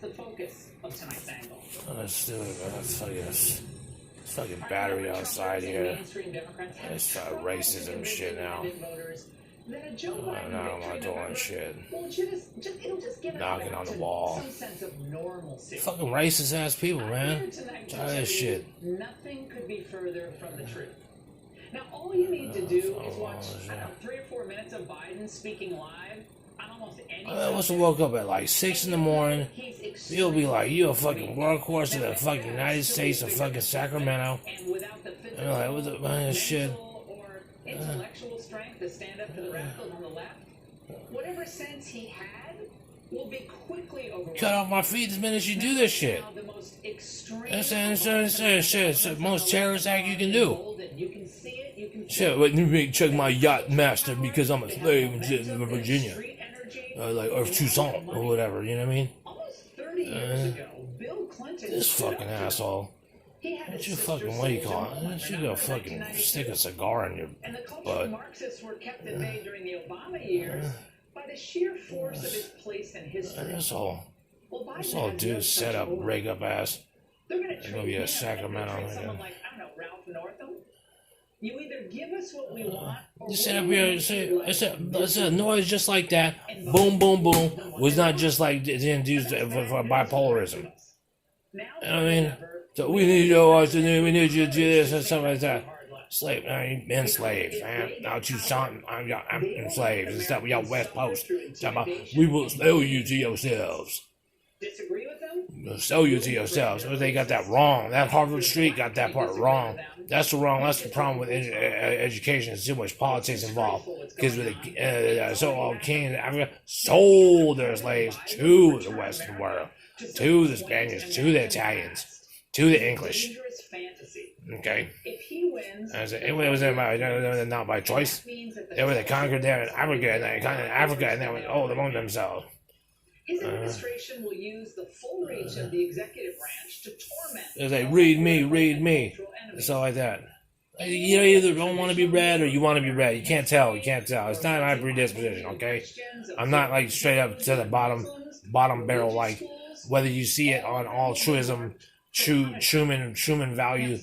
the focus of tonight's angle. Let's do it, man. Let's tell you this. It's fucking battery outside here. It's racism shit now. Now I'm doing shit. Knocking on the wall. Fucking racist ass people, man. Try that shit. Nothing could be further from the truth. Now, all you need to do is watch 3 or 4 minutes of Biden speaking live on almost any. I must have woke up at like 6 in the morning. You'll be like, you a fucking workhorse of the fucking United States of fucking Sacramento. And you're like, what the man, shit. Intellectual strength to stand up to the radicals on the left. Whatever sense he had will be quickly overwhelmed. Cut off my feet the minute you do this shit. That's the most terrorist act you can do. Shit, let me check my yacht master because I'm a slave in Virginia. Or Tucson, or whatever, you know what I mean? This fucking asshole. What you fucking, what do you call it? You go fucking stick a cigar in your butt. Marxists were kept at bay during the Obama years by the sheer force of his place in history. That's all dudes set up, rig up ass. They're gonna be a Sacramento. Someone like, I don't know, Ralph Northam. You either give us what we want, or you sit up here, it's a noise just like that. Boom, boom, boom. Was not just like induced for bipolarism. You know what I mean? So we need we need you to do this and something like that. Slave, I been slaves, man. Now Tucson, I'm enslaved. It's that we got West Coast. We will sell you to yourselves. Disagree with them? We'll sell you to yourselves. But they got that wrong. That Harvard Street got that part wrong. That's the problem with education. There's too much politics involved. Because with the so-called king of Africa sold their slaves to the Western world, to the Spaniards, to the Italians, to the English. Okay. If he wins, it was not by choice. They were conquered there in Africa, and they were all among themselves. His administration will use the full reach of the executive branch to torment. They read me, and stuff like that. You either don't want to be read or you want to be read. You can't tell. It's not my predisposition, okay? I'm not like straight up to the bottom barrel, like whether you see it on altruism, Truman value,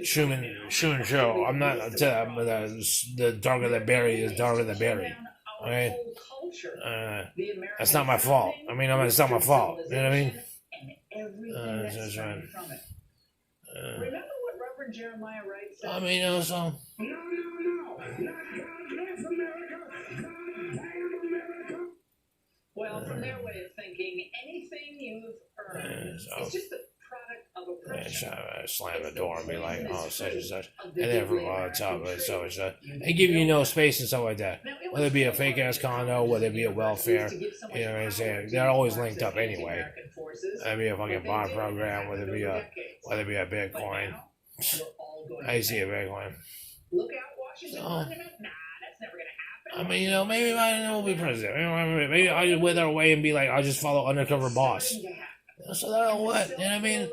Truman show. I'm not the darker the berry is darker the berry. Okay? That's not my fault. It's not my fault. You know what I mean? That's right. Remember what Reverend Jeremiah Wright said? So. No, not North America, not America. Well, from their way of thinking, anything you've earned is just a product of oppression. Slam the door and be like, oh, such and such. And then from top of it, so and such. They give you no space and stuff like that. Whether it be a fake ass condo, whether it be a welfare, you know what I'm saying? They're always linked up anyway. Whether it be a fucking bond program, whether it be a Bitcoin. I see a Bitcoin. Look out, Washington Monument? Nah, that's never gonna happen. Maybe Biden will be president. Maybe I'll just wither away and be like, I'll just follow undercover boss. So that what? You know what I mean?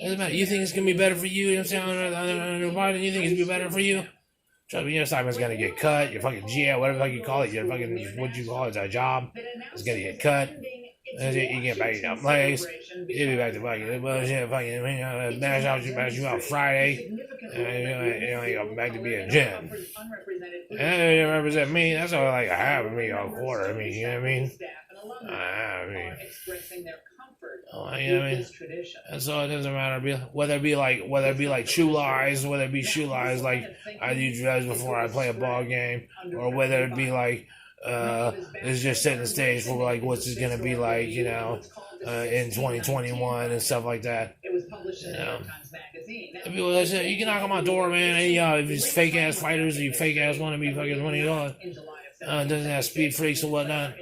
Doesn't matter. You think it's gonna be better for you? You know what I'm saying? Under Biden, you think it's gonna be better for you? Trust me, your assignment's gonna get cut. Your fucking GL, whatever the fuck you call it, your fucking what you call it, a job, it's gonna get cut. You get back in your place. You'll be back to fucking mash you out Friday. And you go back to being Jim. And you represent me. That's all like a half of me or a quarter of me. You know what I mean? You know what I mean? And so it doesn't matter whether it be like shoe lies, whether it be shoe lies like I do drugs before I play a ball game, or whether it be like it's just setting the stage for like what's it gonna be like, in 2021 and stuff like that. It was published in the New York Times Magazine. You can knock on my door, man. If it's fake ass fighters, or you fake ass want to be fucking $20, doesn't have speed freaks and whatnot.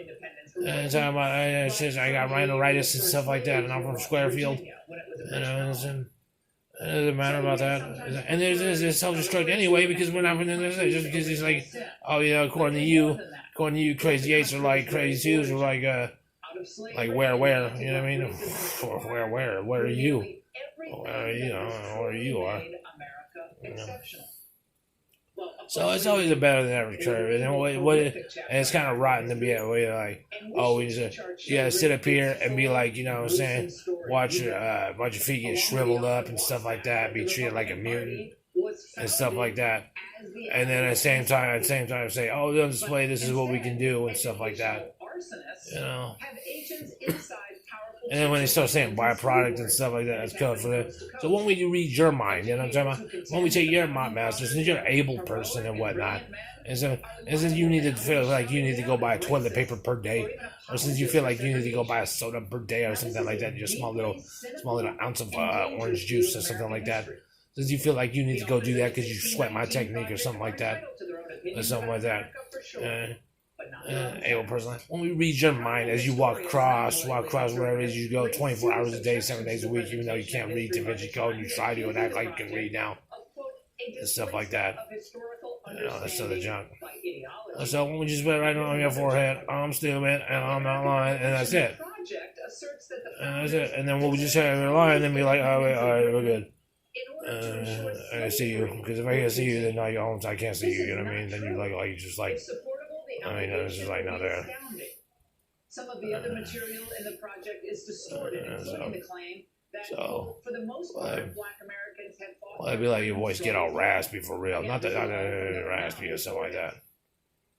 And talking about I got rhinitis and stuff like that, and I'm from Squarefield. And it doesn't matter about that. And there's self-destruct anyway because we're not going to just because it's like, oh yeah, according to you, crazy eights are like crazy twos are like where, you know what I mean? Where are you? Where are you? Where you are? So it's always a better than average curve. And and it's kind of rotten to be at where you're like, oh, you gotta sit up here and be like, you know what I'm saying, watch your feet get shriveled up and stuff like that, be treated like a mutant and stuff like that. And then at the same time say, oh, on display, this is what we can do and stuff like that. You know. And then when they start saying byproduct and stuff like that, that's code for that. So when we read your mind, you know what I'm talking about? When we take your mind master, since you're an able person and whatnot, and since you need to feel like you need to go buy toilet paper per day, or since you feel like you need to go buy a soda per day or something like that, just small little ounce of orange juice or something like that. Since you feel like you need to go do that because you sweat my technique or something like that, able person. When we read your mind as you walk across wherever it is you go, 24 hours a day, 7 days a week, even though you can't read Da Vinci Code, and you try to and act like you can read now, and stuff like that. You know, that's other junk. So when we just put it right on your forehead, I'm stupid and I'm not lying, and that's it. And that's it. And then we'll just say we're lying, and then be like, oh, wait, all right, we're good. I see you, because if I can't see you, then now you're home, I can't see you. You know what I mean? Then you like just like. I mean, it's just like not there. Some of the other material in the project is distorted, including the claim that, for the most part, Black Americans have fought. Well, it'd be like your voice get all raspy for real, not raspy or something like that.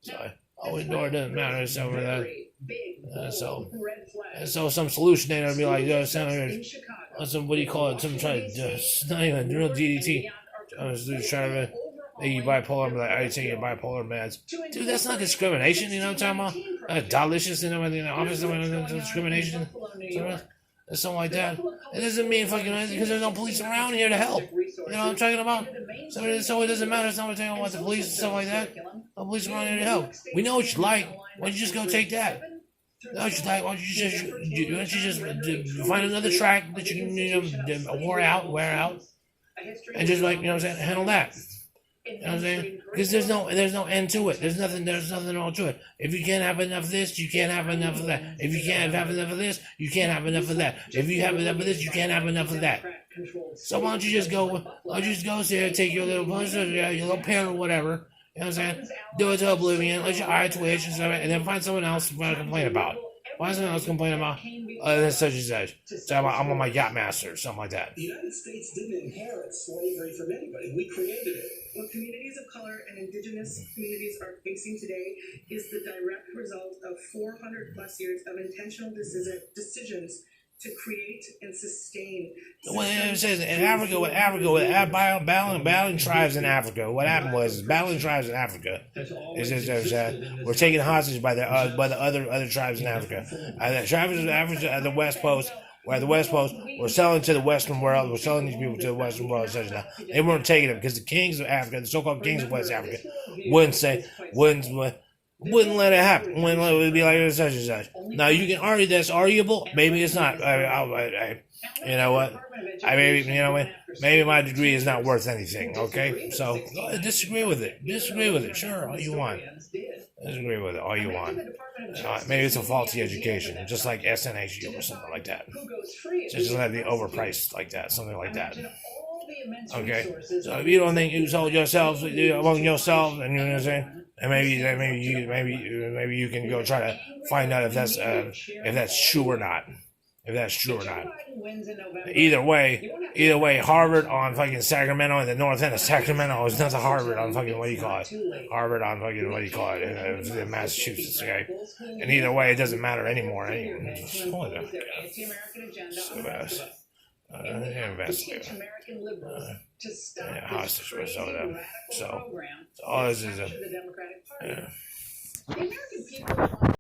So, indoor doesn't matter, so for that. So some solution there would be like, some what do you call it? Some try to not even real DDT. Try to. You bipolar, I'm like, I take your bipolar meds. Dude, that's not discrimination, you know what I'm talking about? Delicious in the office, discrimination, something like that. It doesn't mean fucking anything because there's no police around here to help. You know what I'm talking about? So it doesn't matter. It's not what talking about the police and stuff like that. No police around here to help. We know what you like. Why don't you just go take that? Why don't you just find another track that you can wear out, and just like, you know what I'm saying, handle that. You know what I'm saying? Because there's no end to it. There's nothing all to it. If you can't have enough of this, you can't have enough of that. If you can't have enough of this, you can't have enough of that. If you have enough of this, you can't have enough of that. So why don't you just go there, take your little punch, your little pill or whatever, you know what I'm saying? Do it to oblivion, let your eye twitch and stuff, and then find someone else to complain about. Why someone else complain about that's such and such? So I'm on my yacht master or something like that. The United States didn't inherit slavery from anybody. We created it. What communities of color and indigenous communities are facing today is the direct result of 400 plus years of intentional decisions to create and sustain. Well, it says in Africa, with battling tribes in Africa, what happened was battling tribes in Africa. It says we're taken hostage by the other tribes in Africa. The tribes of Africa at the West Coast. Where the West Coast, we're selling to the Western world, we're selling these people to the Western world, such that they weren't taking them because the kings of Africa, the so-called kings of West Africa, wouldn't let it happen. Wouldn't let it be like such and such. Now you can argue that's arguable. Maybe it's not. You know what? Maybe my degree is not worth anything. Okay, so disagree with it. Sure, all you want. Disagree with it all you want. Maybe it's a faulty education, just like SNHU or something like that. Just let it be overpriced like that, something like that. Okay, so if you don't think you sold yourself among yourself, and you know what I'm saying, and maybe you can go try to find out if that's true or not. If that's true or not. Either way, Harvard on fucking Sacramento and the north end of Sacramento is not the Harvard on fucking Harvard on fucking in Massachusetts, okay? And either way, it doesn't matter anymore. Hostage was over them. So all this is